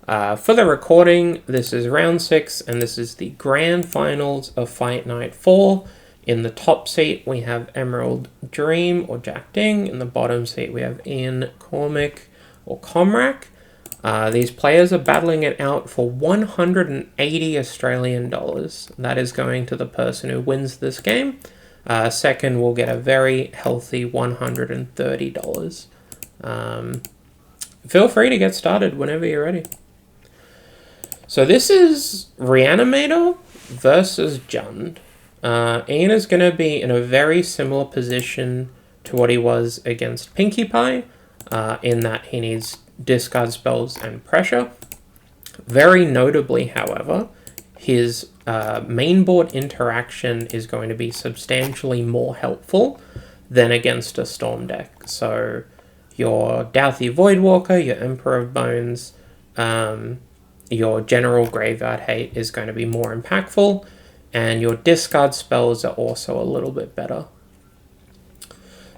For the recording, this is round 6, and this is the grand finals of Fight Night 4. In the top seat, we have Emerald Dream, or Jack Ding. In the bottom seat, we have Ian Cormick, or Comrack. These players are battling it out for 180 Australian dollars. That is going to the person who wins this game. Second will get a very healthy $130. Feel free to get started whenever you're ready. So this is Reanimator versus Jund. Ian is going to be in a very similar position to what he was against Pinkie Pie, in that he needs discard spells and pressure. Very notably, however, his main board interaction is going to be substantially more helpful than against a Storm deck. So your Douthie Voidwalker, your Emperor of Bones, your General Graveyard Hate is going to be more impactful, and your discard spells are also a little bit better.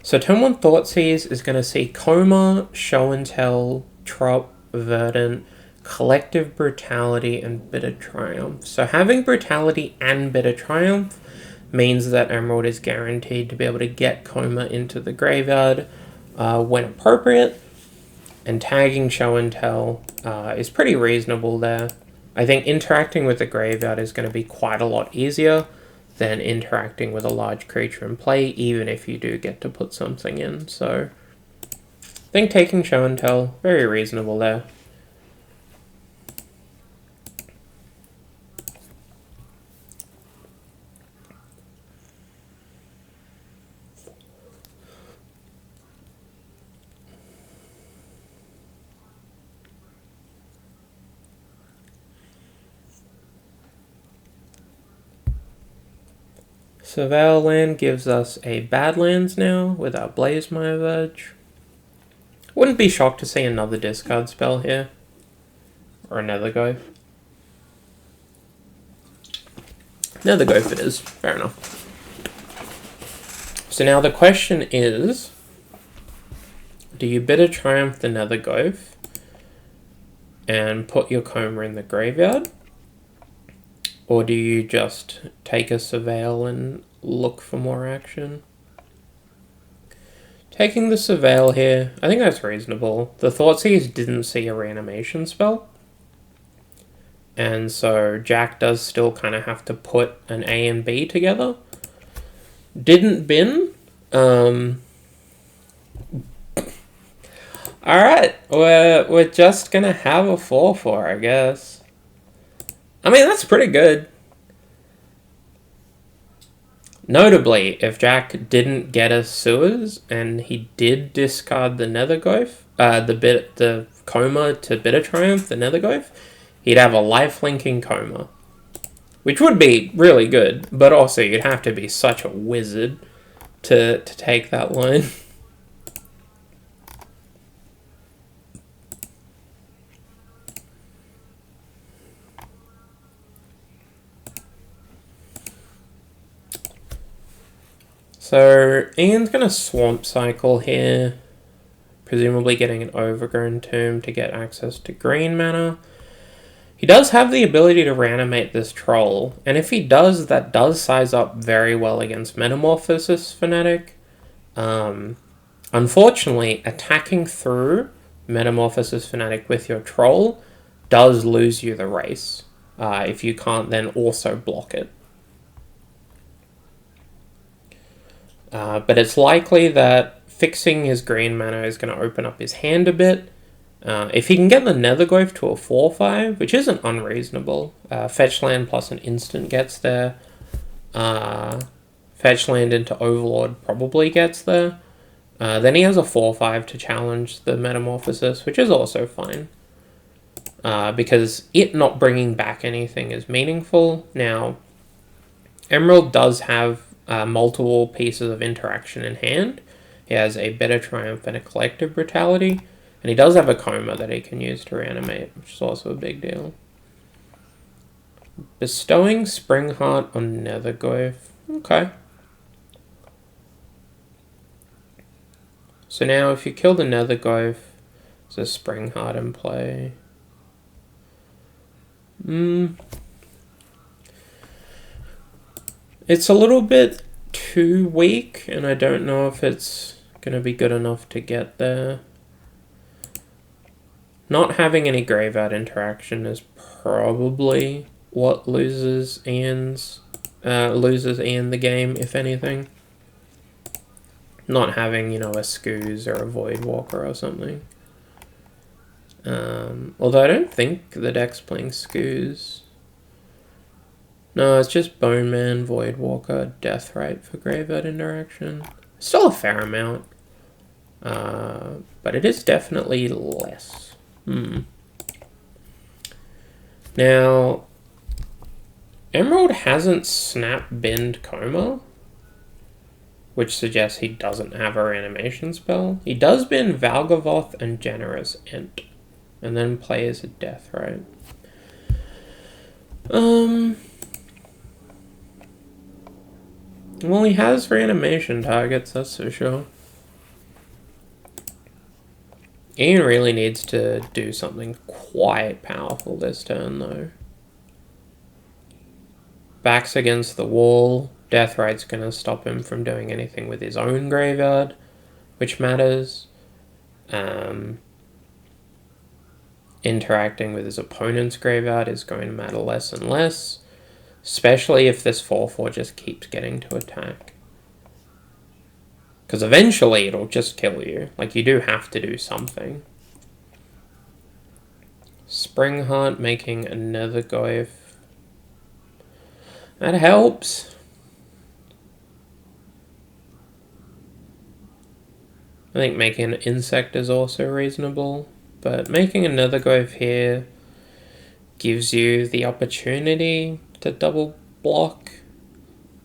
So turn 1 Thoughtseize is going to see Coma, Show and Tell, Trop, Verdant, Collective Brutality, and Bitter Triumph. So having Brutality and Bitter Triumph means that Emerald is guaranteed to be able to get Coma into the graveyard when appropriate, and tagging Show and Tell is pretty reasonable there. I think interacting with the graveyard is going to be quite a lot easier than interacting with a large creature in play, even if you do get to put something in. So I think taking Show and Tell, very reasonable there. Surveil land gives us a Badlands now with our Blazemire Verge. Wouldn't be shocked to see another discard spell here. Or another Nethergoph. Nethergoph it is, fair enough. So now the question is, do you Bitter Triumph the Nethergoph and put your Coma in the graveyard? Or do you just take a Surveil and look for more action? Taking the Surveil here, I think that's reasonable. The Thoughtseize didn't see a reanimation spell, and so Jack does still kind of have to put an A and B together. Didn't bin. Alright, we're just gonna have a 4/4, I guess. I mean, that's pretty good. Notably, if Jack didn't get a Sewers and he did discard the Nethergoph, the Coma to Bitter Triumph, the Nethergoph, he'd have a lifelinking Coma, which would be really good, but also you'd have to be such a wizard to take that line. So Ian's going to Swamp Cycle here, presumably getting an Overgrown Tomb to get access to green mana. He does have the ability to reanimate this Troll, and if he does, that does size up very well against Metamorphosis Fanatic. Unfortunately, attacking through Metamorphosis Fanatic with your Troll does lose you the race, if you can't then also block it. But it's likely that fixing his green mana is going to open up his hand a bit. If he can get the Nethergoph to a 4/5, which isn't unreasonable, fetch land plus an instant gets there. Fetch land into Overlord probably gets there. Then he has a 4/5 to challenge the Metamorphosis, which is also fine. Because it not bringing back anything is meaningful. Now, Emerald does have multiple pieces of interaction in hand. He has a Bitter Triumph and a Collective Brutality, and he does have a Coma that he can use to reanimate, which is also a big deal. Bestowing Springheart on Nethergoph. Okay. So now if you kill the Nethergoph, there's a Springheart in play. It's a little bit too weak, and I don't know if it's going to be good enough to get there. Not having any graveyard interaction is probably what loses Ian the game, if anything. Not having, a Scooz or a Voidwalker or something. Although I don't think the deck's playing Scooz. No, it's just Bone Man, Voidwalker, Deathrite for graveyard interaction. Still a fair amount. But it is definitely less. Now, Emerald hasn't Snap Bend Coma, which suggests he doesn't have a reanimation spell. He does bend Valgavoth and Generous Ent, and then plays a Deathrite. Well, he has reanimation targets, that's for sure. Ian really needs to do something quite powerful this turn, though. Back's against the wall. Deathrite's going to stop him from doing anything with his own graveyard, which matters. Interacting with his opponent's graveyard is going to matter less and less, especially if this 4/4 just keeps getting to attack. Because eventually it'll just kill you. Like, you do have to do something. Springheart making another Goyf. That helps. I think making an Insect is also reasonable. But making another Goyf here gives you the opportunity to double block.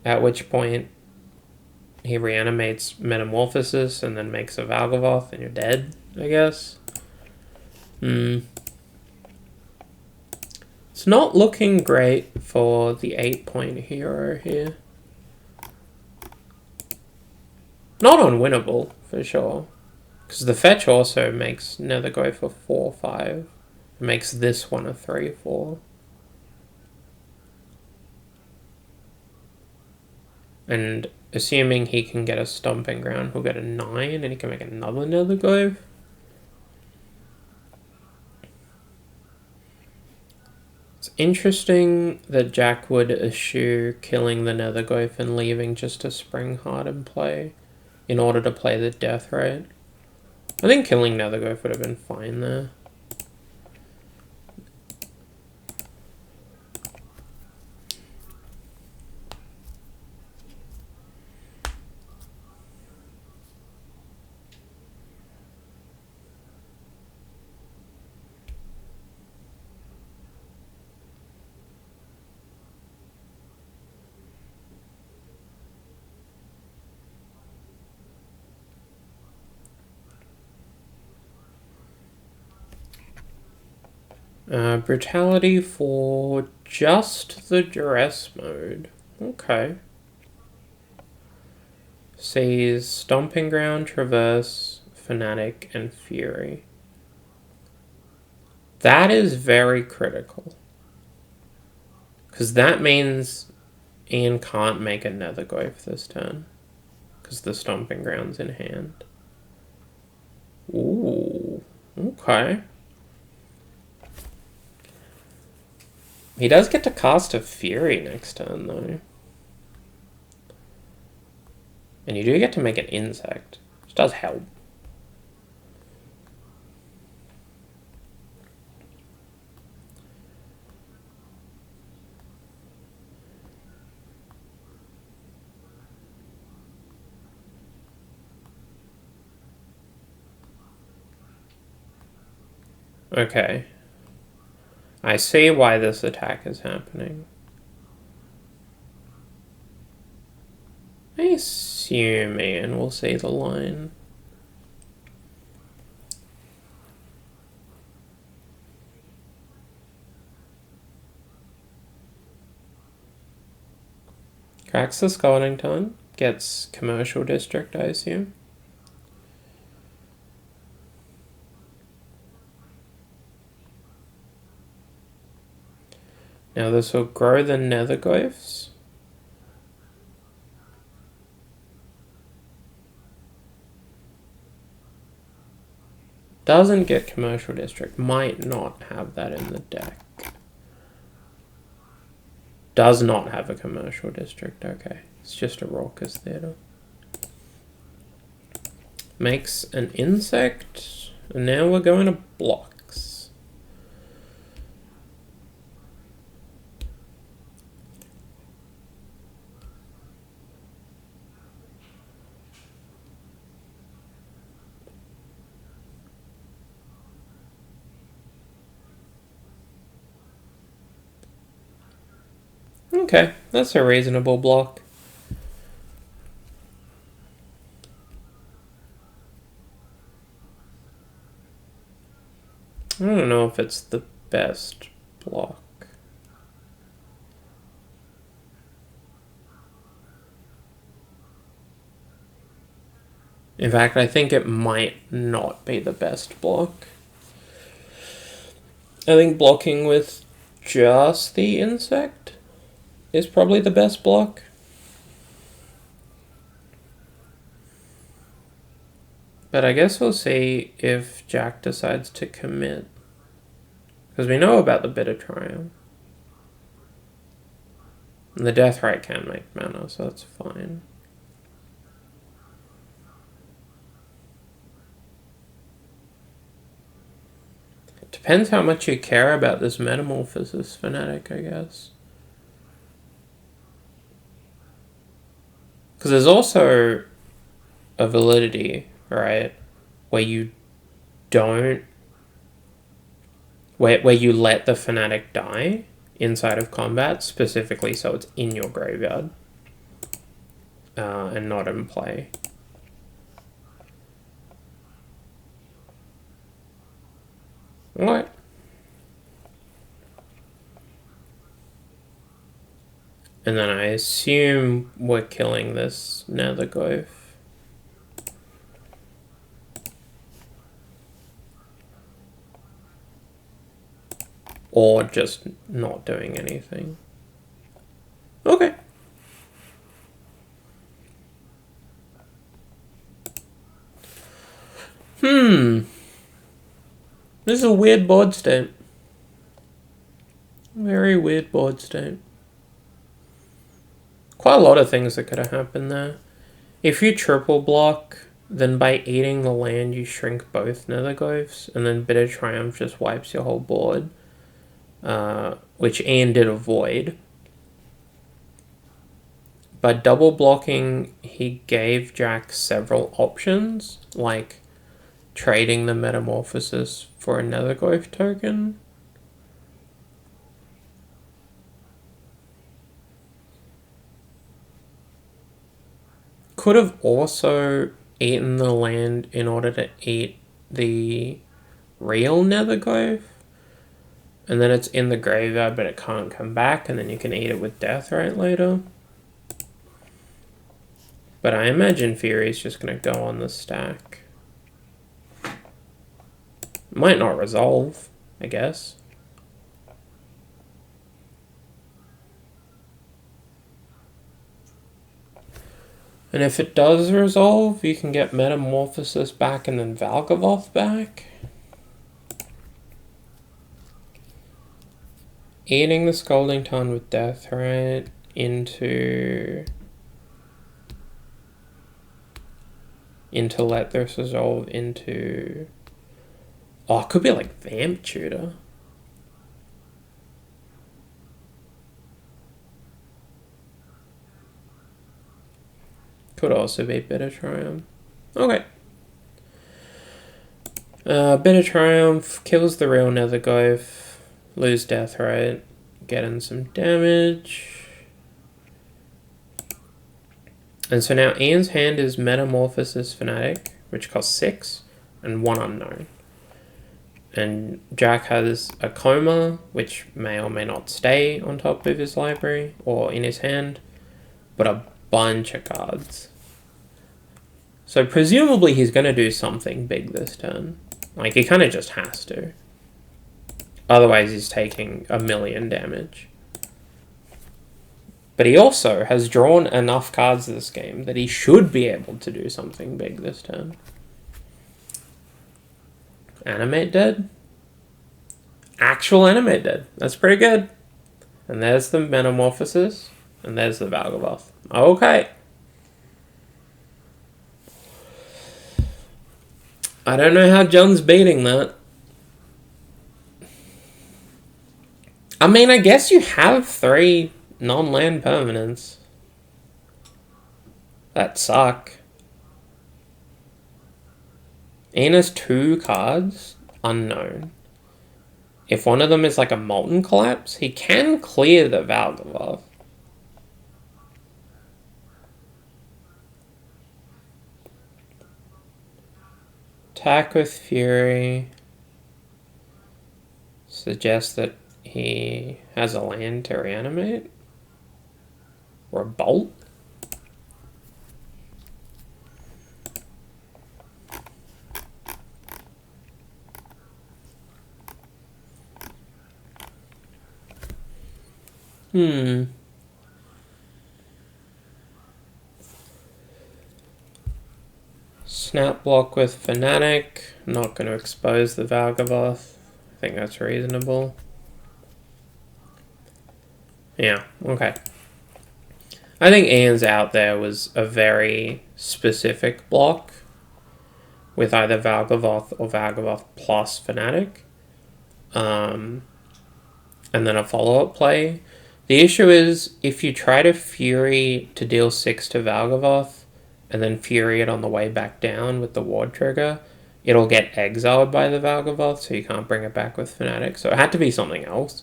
At which point he reanimates Metamorphosis and then makes a Valgavoth and you're dead, I guess. It's not looking great for the 8-point hero here. Not unwinnable, for sure. Because the fetch also makes Nethergo for 4/5. It makes this one a 3/4. And assuming he can get a Stomping Ground, he'll get a 9 and he can make another Nethergo. It's interesting that Jack would eschew killing the Nethergoyf and leaving just a Springheart in play in order to play the Deathrite. I think killing Nethergoyf would have been fine there. Brutality for just the Duress mode. Okay. Sees Stomping Ground, Traverse, Fanatic, and Fury. That is very critical. Because that means Ian can't make a Nethergoyf this turn. Because the Stomping Ground's in hand. Ooh. Okay. He does get to cast a Fury next turn, though. And you do get to make an Insect, which does help. Okay. I see why this attack is happening. I assume Ian will see the line. Cracks the Scalding Tarn, gets Commercial District, I assume. Now this will grow the netherglyphs. Doesn't get commercial district. Might not have that in the deck. Does not have a commercial district. Okay. It's just a raucous theater. Makes an insect. And now we're going to blocks. Okay, that's a reasonable block. I don't know if it's the best block. In fact, I think it might not be the best block. I think blocking with just the insect is probably the best block. But I guess we'll see if Jack decides to commit. Because we know about the Bitter Triumph. And the Deathrite can make mana, so that's fine. Depends how much you care about this Metamorphosis Fanatic, I guess. Because there's also a validity, right, where you don't... Where you let the Fanatic die inside of combat, specifically so it's in your graveyard. And not in play. Alright. And then I assume we're killing this netherglyph. Or just not doing anything. Okay. This is a weird board state. Very weird board state. Quite a lot of things that could have happened there. If you triple block, then by eating the land you shrink both netherglyphs, and then Bitter Triumph just wipes your whole board. Which Ian did avoid. By double blocking, he gave Jack several options, like trading the Metamorphosis for a netherglyph token. Could have also eaten the land in order to eat the real netherglyph. And then it's in the graveyard, but it can't come back, and then you can eat it with Deathrite later. But I imagine Fury's just going to go on the stack. Might not resolve, I guess. And if it does resolve, you can get Metamorphosis back and then Valgavoth back. Eating the Scalding Tarn with Deathrite into let this resolve into... Oh, it could be like Vamp Tutor. Could also be Bitter Triumph. Okay. Bitter Triumph kills the real netherglyph. Lose Deathrite. Get in some damage. And so now Ian's hand is Metamorphosis Fanatic, which costs 6, and 1 unknown. And Jack has a Coma, which may or may not stay on top of his library, or in his hand, but a bunch of cards. So presumably he's going to do something big this turn. Like, he kind of just has to. Otherwise he's taking 1,000,000 damage. But he also has drawn enough cards this game that he should be able to do something big this turn. Animate dead? Actual animate dead. That's pretty good. And there's the Metamorphosis. And there's the Valgavoth. Okay. I don't know how John's beating that. I mean, I guess you have 3 non-land permanents that suck. Ian has 2 cards, unknown. If one of them is like a Molten Collapse, he can clear the Valgavoth. Attack with Fury suggests that he has a land to reanimate. Or a Bolt. Snap block with Fanatic. I'm not going to expose the Valgavoth. I think that's reasonable. Yeah, okay. I think Ian's out there was a very specific block with either Valgavoth or Valgavoth plus Fanatic. And then a follow-up play. The issue is, if you try to Fury to deal 6 to Valgavoth, and then Fury it on the way back down with the Ward trigger, it'll get exiled by the Valgavoth, so you can't bring it back with Fanatic. So it had to be something else.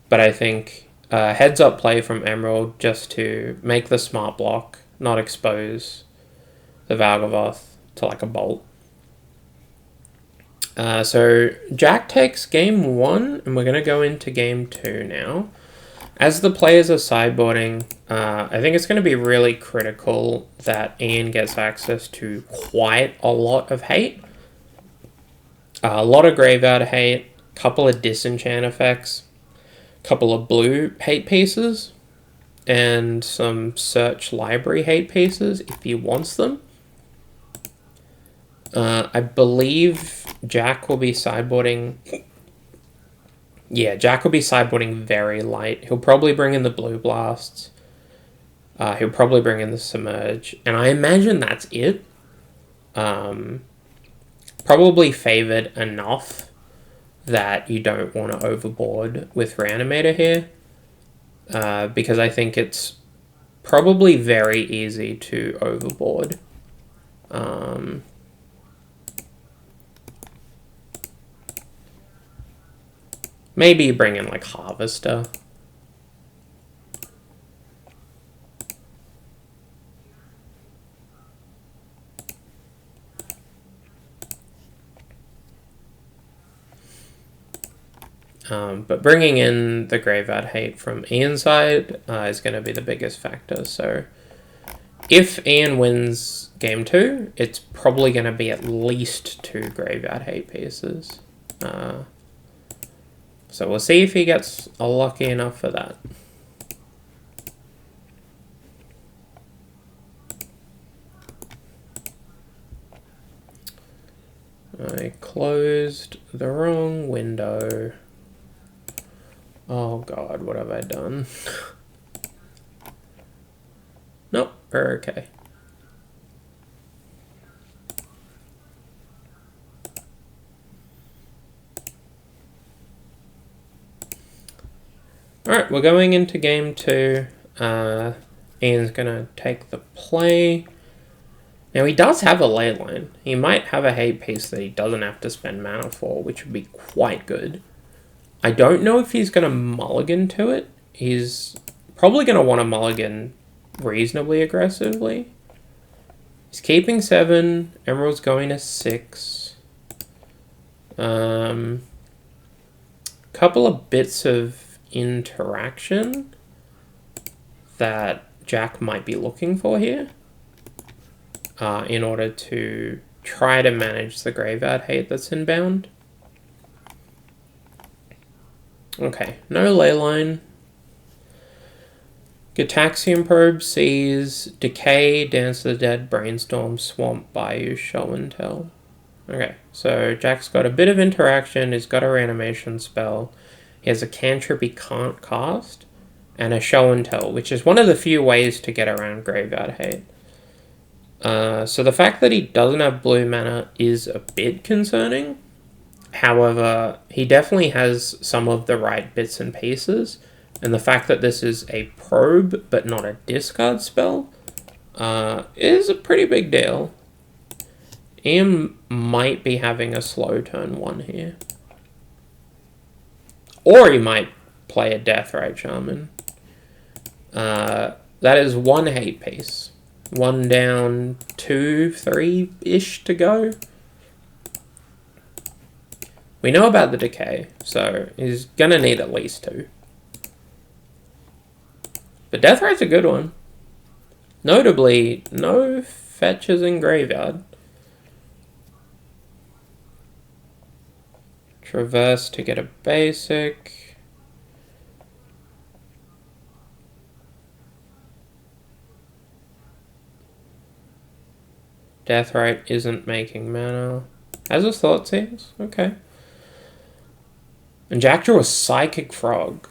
But I think heads-up play from Emerald just to make the smart block, not expose the Valgavoth to like a Bolt. So Jack takes game 1, and we're going to go into game 2 now. As the players are sideboarding, I think it's going to be really critical that Ian gets access to quite a lot of hate. A lot of graveyard hate, a couple of disenchant effects, a couple of blue hate pieces, and some search library hate pieces if he wants them. I believe Jack will be sideboarding. Yeah, Jack will be sideboarding very light. He'll probably bring in the Blue Blasts. He'll probably bring in the Submerge. And I imagine that's it. Probably favored enough that you don't want to overboard with Reanimator here. Because I think it's probably very easy to overboard. Maybe bring in like Harvester. But bringing in the Graveyard Hate from Ian's side is going to be the biggest factor. So if Ian wins game 2, it's probably going to be at least 2 Graveyard Hate pieces. So we'll see if he gets lucky enough for that. I closed the wrong window. Oh god, what have I done? Nope, we're okay. Alright, we're going into game 2. Ian's gonna take the play. Now he does have a ley line. He might have a hate piece that he doesn't have to spend mana for, which would be quite good. I don't know if he's going to mulligan to it. He's probably going to want to mulligan reasonably aggressively. He's keeping 7. Emerald's going to 6. Couple of bits of interaction that Jack might be looking for here in order to try to manage the Graveyard Hate that's inbound. Okay, no ley line. Gitaxian Probe sees Decay, Dance of the Dead, Brainstorm, Swamp, Bayou, Show and Tell. Okay, so Jack's got a bit of interaction, he's got a reanimation spell, he has a cantrip he can't cast, and a Show and Tell, which is one of the few ways to get around Graveyard Hate. So the fact that he doesn't have blue mana is a bit concerning. However, he definitely has some of the right bits and pieces, and the fact that this is a probe but not a discard spell is a pretty big deal. Ian might be having a slow turn 1 here. Or he might play a Deathrite Shaman. That is 1 hate piece. 1 down, 2, 3-ish to go. We know about the Decay, so he's gonna need at least 2. But Deathrite's a good one. Notably, no fetches in Graveyard. Traverse to get a basic. Deathrite isn't making mana. Has a Thoughtseize? Okay. And Jack drew a Psychic Frog.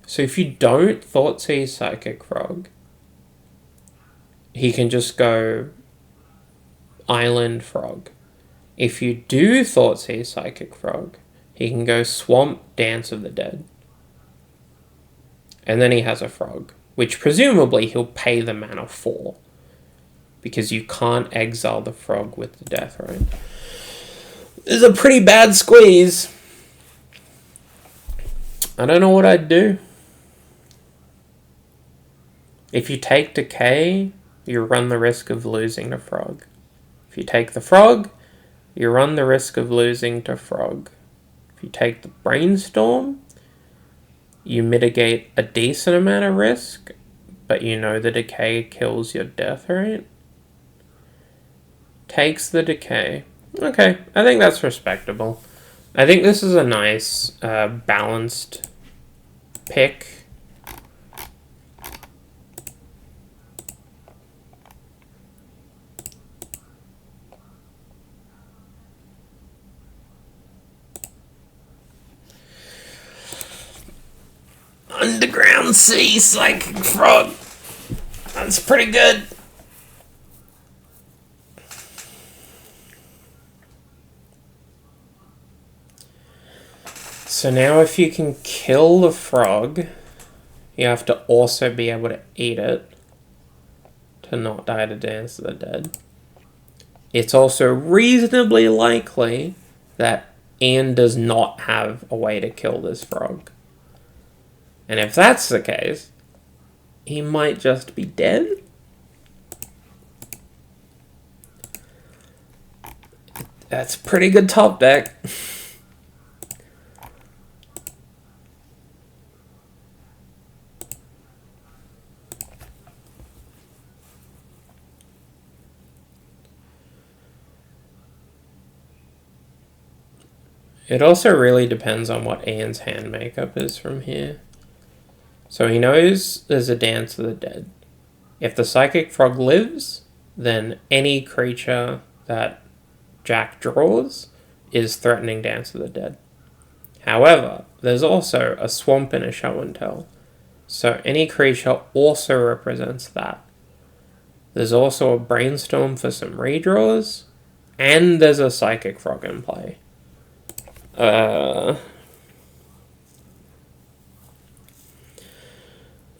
So if you don't Thoughtseize Psychic Frog, he can just go Island Frog. If you do Thoughtseize Psychic Frog, he can go Swamp, Dance of the Dead. And then he has a frog, which presumably he'll pay the mana for, because you can't exile the frog with the Deathrite. This is a pretty bad squeeze. I don't know what I'd do. If you take Decay, you run the risk of losing the frog. If you take the frog, you run the risk of losing to frog. If you take the Brainstorm, you mitigate a decent amount of risk, but you know the Decay kills your Deathrite. Takes the Decay. Okay, I think that's respectable. I think this is a nice, balanced pick. Underground Sea Psychic Frog. That's pretty good. So now if you can kill the frog, you have to also be able to eat it to not die to Dance of the Dead. It's also reasonably likely that Ian does not have a way to kill this frog. And if that's the case, he might just be dead. That's a pretty good top deck. It also really depends on what Ian's hand makeup is from here. So he knows there's a Dance of the Dead. If the Psychic Frog lives, then any creature that Jack draws is threatening Dance of the Dead. However, there's also a Swamp and a Show and Tell. So any creature also represents that. There's also a Brainstorm for some redraws, and there's a Psychic Frog in play.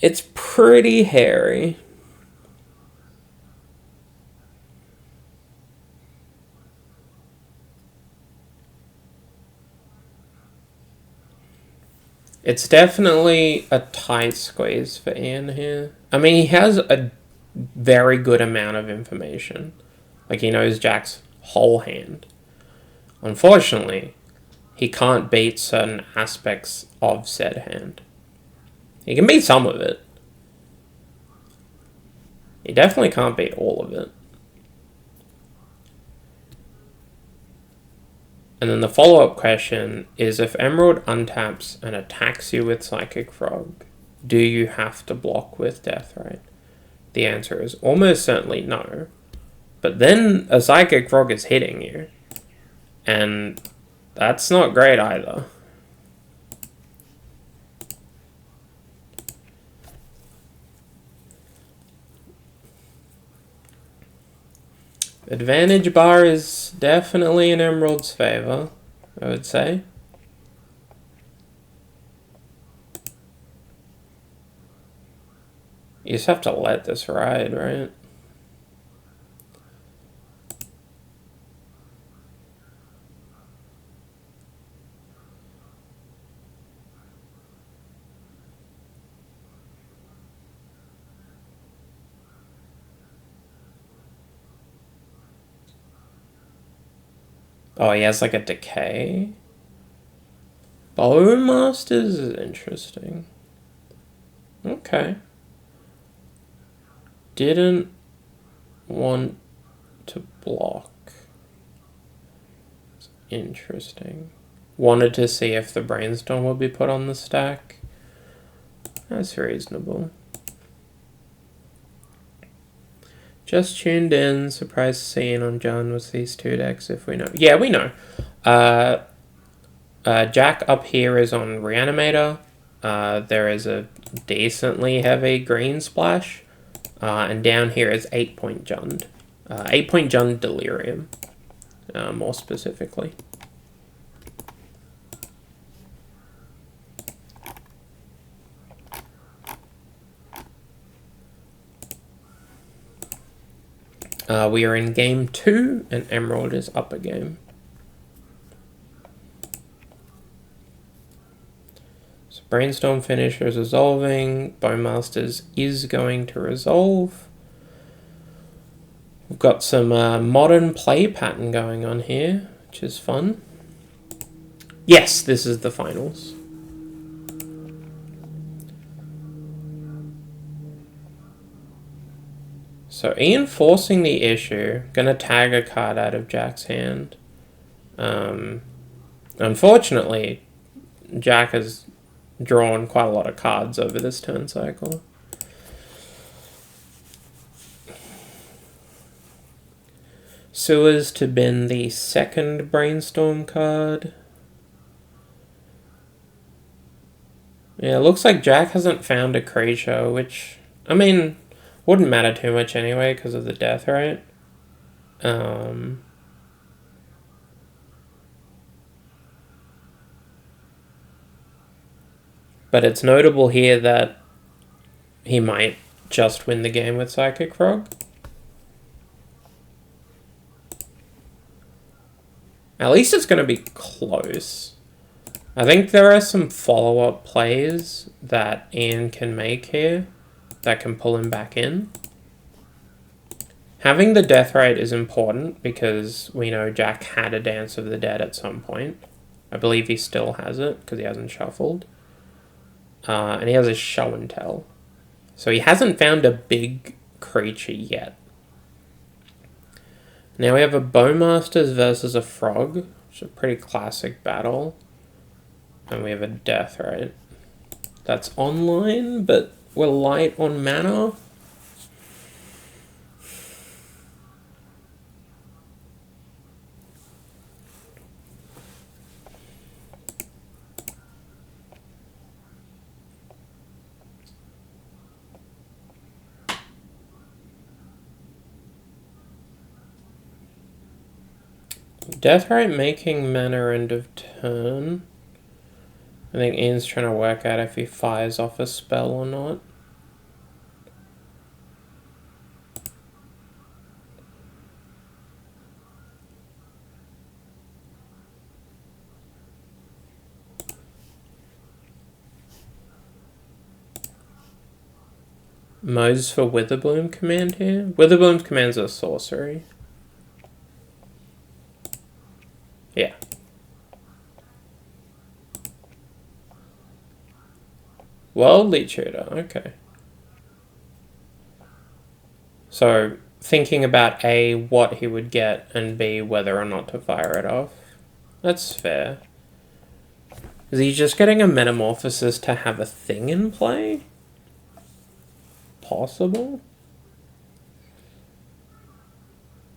It's pretty hairy. It's definitely a tight squeeze for Ian here. I mean, he has a very good amount of information. Like, he knows Jack's whole hand. Unfortunately, he can't beat certain aspects of said hand. He can beat some of it. He definitely can't beat all of it. And then the follow-up question is, if Emerald untaps and attacks you with Psychic Frog, do you have to block with Deathrite? The answer is almost certainly no. But then a Psychic Frog is hitting you. And that's not great either. Advantage bar is definitely in Emerald's favor, I would say. You just have to let this ride, right? Oh, he has like a decay. Bowmasters is interesting. Okay. Didn't want to block. It's interesting. Wanted to see if the Brainstorm would be put on the stack. That's reasonable. Just tuned in. Surprised seeing on John with these two decks if we know. Yeah, we know. Jack up here is on Reanimator. There is a decently heavy green splash. And down here is 8-point Jund. 8-point Jund Delirium, more specifically. We are in game 2, and Emerald is up a game. So Brainstorm finishes resolving. Bowmasters is going to resolve. We've got some modern play pattern going on here, which is fun. Yes, this is the finals. So Ian forcing the issue, gonna tag a card out of Jack's hand. Unfortunately, Jack has drawn quite a lot of cards over this turn cycle. Sewers to bin the second Brainstorm card. Yeah, it looks like Jack hasn't found a creature, which, I mean, wouldn't matter too much anyway because of the death rate. But it's notable here that he might just win the game with Psychic Frog. At least it's going to be close. I think there are some follow-up plays that Ian can make here that can pull him back in. Having the death rate is important because we know Jack had a Dance of the Dead at some point. I believe he still has it because he hasn't shuffled. And he has a show and tell. So he hasn't found a big creature yet. Now we have a Bowmasters versus a Frog, which is a pretty classic battle. And we have a death rate. That's online, but we're light on mana. Death rate making mana end of turn. I think Ian's trying to work out if he fires off a spell or not. Modes for Witherbloom command here. Witherbloom's commands are sorcery. Yeah. Worldly Tutor, okay. So, thinking about A, what he would get, and B, whether or not to fire it off. That's fair. Is he just getting a Metamorphosis to have a thing in play? possible.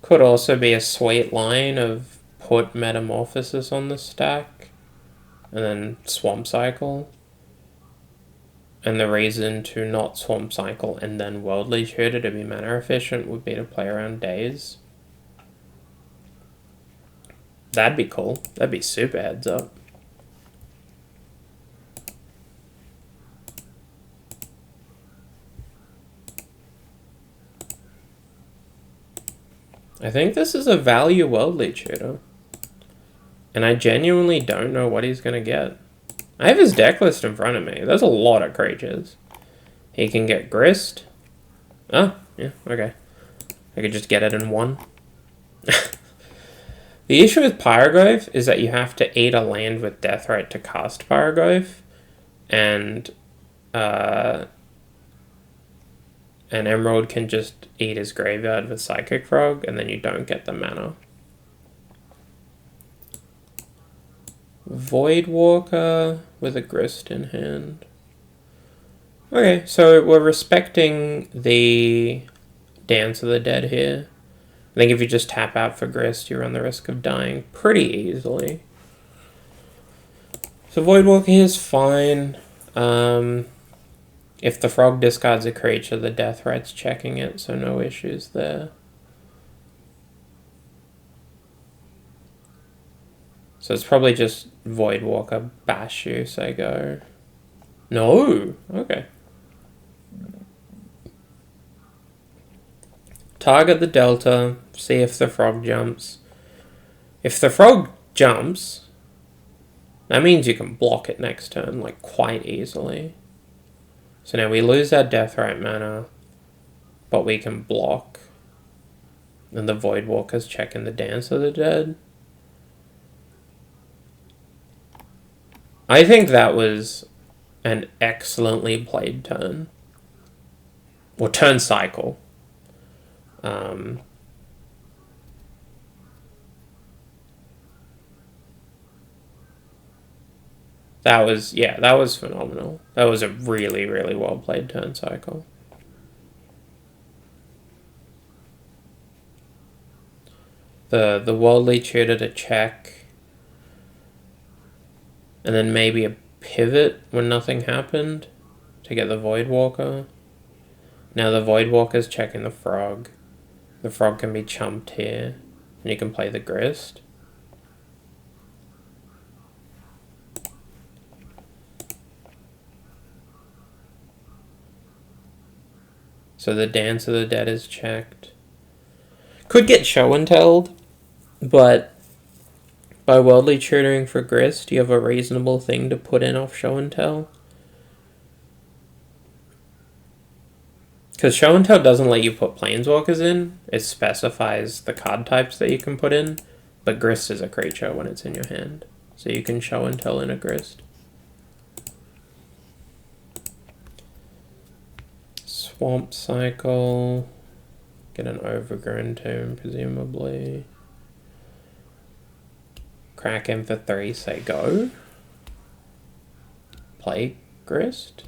Could also be a sweet line of put Metamorphosis on the stack and then Swamp Cycle. And the reason to not Swamp Cycle and then Worldly Tutor to be mana efficient would be to play around Daze. That'd be cool. That'd be super heads up. I think this is a value Worldly Tutor. And I genuinely don't know what he's going to get. I have his deck list in front of me. There's a lot of creatures. He can get Grist. Oh, yeah, okay. I could just get it in one. The issue with Pyroglyph is that you have to eat a land with Deathrite to cast Pyroglyph. And Emerald can just eat his graveyard with Psychic Frog, and then you don't get the mana. Voidwalker with a Grist in hand. Okay, so we're respecting the Dance of the Dead here. I think if you just tap out for Grist, you run the risk of dying pretty easily. So Voidwalker here is fine. If the frog discards a creature, the Deathrite's checking it, so no issues there. So it's probably just Voidwalker bash use, I go. No! Okay. Target the delta, see if the frog jumps. If the frog jumps, that means you can block it next turn, like, quite easily. So now we lose our Deathrite mana, but we can block. And the Voidwalker's checking the Dance of the Dead. I think that was an excellently played turn. Or turn cycle. That was phenomenal. That was a really, really well played turn cycle. The Worldly Tutor to check. And then maybe a pivot when nothing happened to get the Voidwalker. Now the Voidwalker's checking the frog. The frog can be chumped here. And you can play the Grist. So the Dance of the Dead is checked. Could get Show and Telled, but by Worldly Tutoring for Grist, you have a reasonable thing to put in off Show and Tell. Because Show and Tell doesn't let you put Planeswalkers in. It specifies the card types that you can put in. But Grist is a creature when it's in your hand. So you can Show and Tell in a Grist. Swamp Cycle. Get an Overgrown Tomb, presumably. Crack him for 3, say go. Play Grist.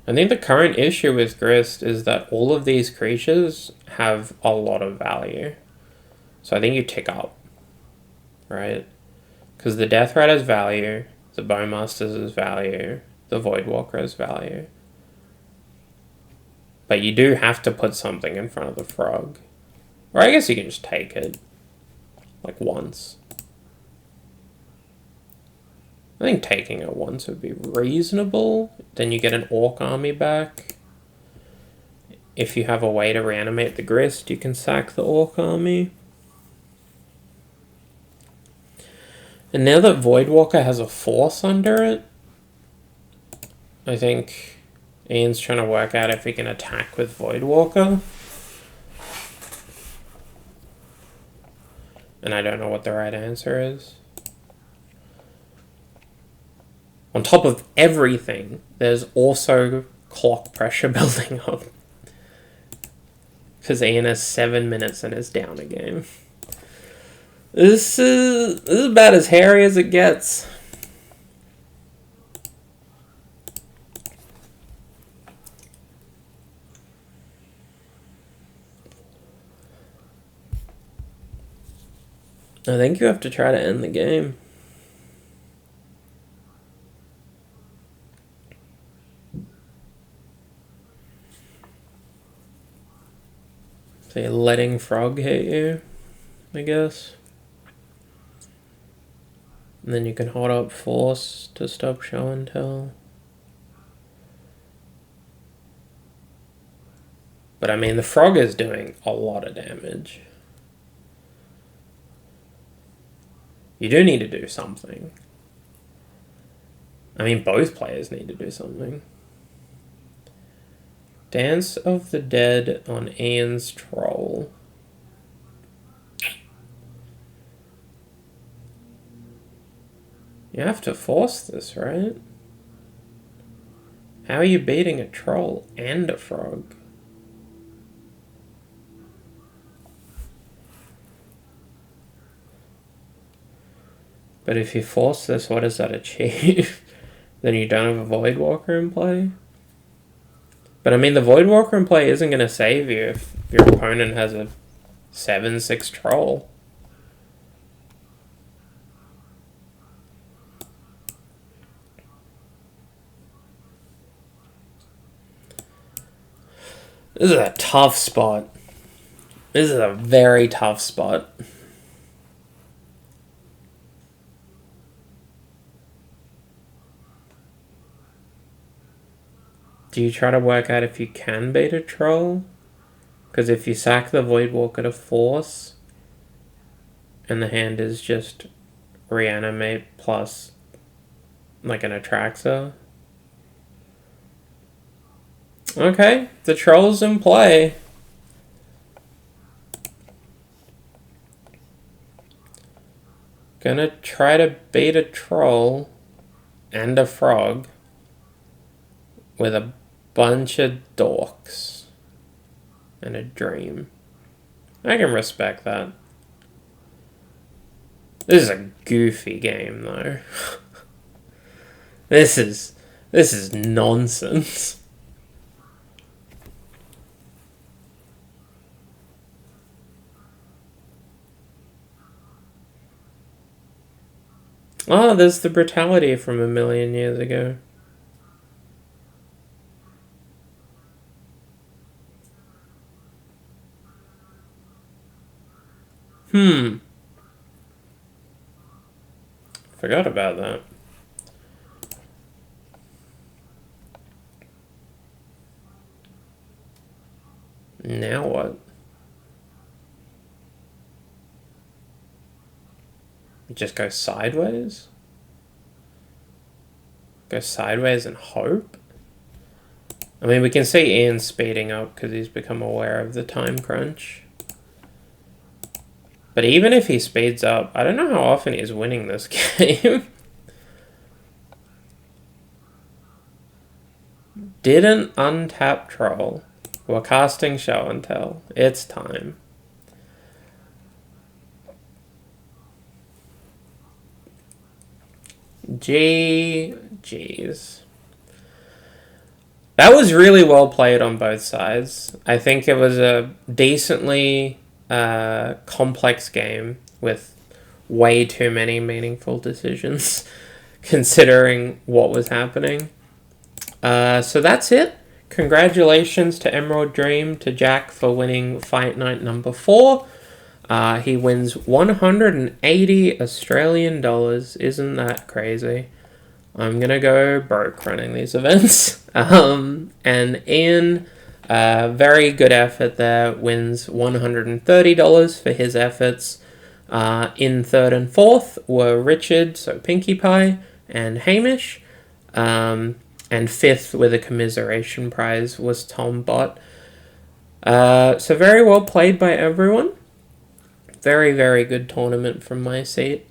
I think the current issue with Grist is that all of these creatures have a lot of value. So I think you tick up, right? Because the Deathrite has value, the Bowmasters has value, the Voidwalker has value. But you do have to put something in front of the frog. Or I guess you can just take it. Like once. I think taking it once would be reasonable. Then you get an Orc army back. If you have a way to reanimate the Grist, you can sack the Orc army. And now that Voidwalker has a force under it, I think Ian's trying to work out if he can attack with Voidwalker. And I don't know what the right answer is. On top of everything, there's also clock pressure building up. Because Ian has 7 minutes and is down a game. This is about as hairy as it gets. I think you have to try to end the game. So you're letting Frog hit you, I guess. And then you can hold up Force to stop show and tell. But I mean, the Frog is doing a lot of damage. You do need to do something. I mean, both players need to do something. Dance of the Dead on Ian's Troll. You have to force this, right? How are you beating a troll and a frog? But if you force this, what does that achieve? Then you don't have a Void Walker in play? But I mean, the Void Walker in play isn't going to save you if your opponent has a 7/6 troll. This is a tough spot. This is a very tough spot. Do you try to work out if you can beat a troll? Because if you sack the Void Walker to force, and the hand is just Reanimate plus like an Atraxa. Okay, the troll's in play. Gonna try to beat a troll and a frog with a bunch of dorks and a dream. I can respect that. This is a goofy game though. This is nonsense. Oh, there's the brutality from a million years ago. Forgot about that. Now what? Just go sideways? Go sideways and hope? I mean, we can see Ian speeding up because he's become aware of the time crunch. But even if he speeds up, I don't know how often he's winning this game. Didn't untap troll. We're casting show and tell. It's time. GG's. That was really well played on both sides. I think it was a decently complex game with way too many meaningful decisions considering what was happening. So that's it. Congratulations to Emerald Dream, to Jack for winning Fight Night number 4. He wins 180 Australian dollars. Isn't that crazy? I'm gonna go broke running these events. And Ian, very good effort there, wins $130 for his efforts. In third and fourth were Richard, so Pinkie Pie, and Hamish. And fifth with a commiseration prize was Tom Bott. So very well played by everyone. Very, very good tournament from my seat.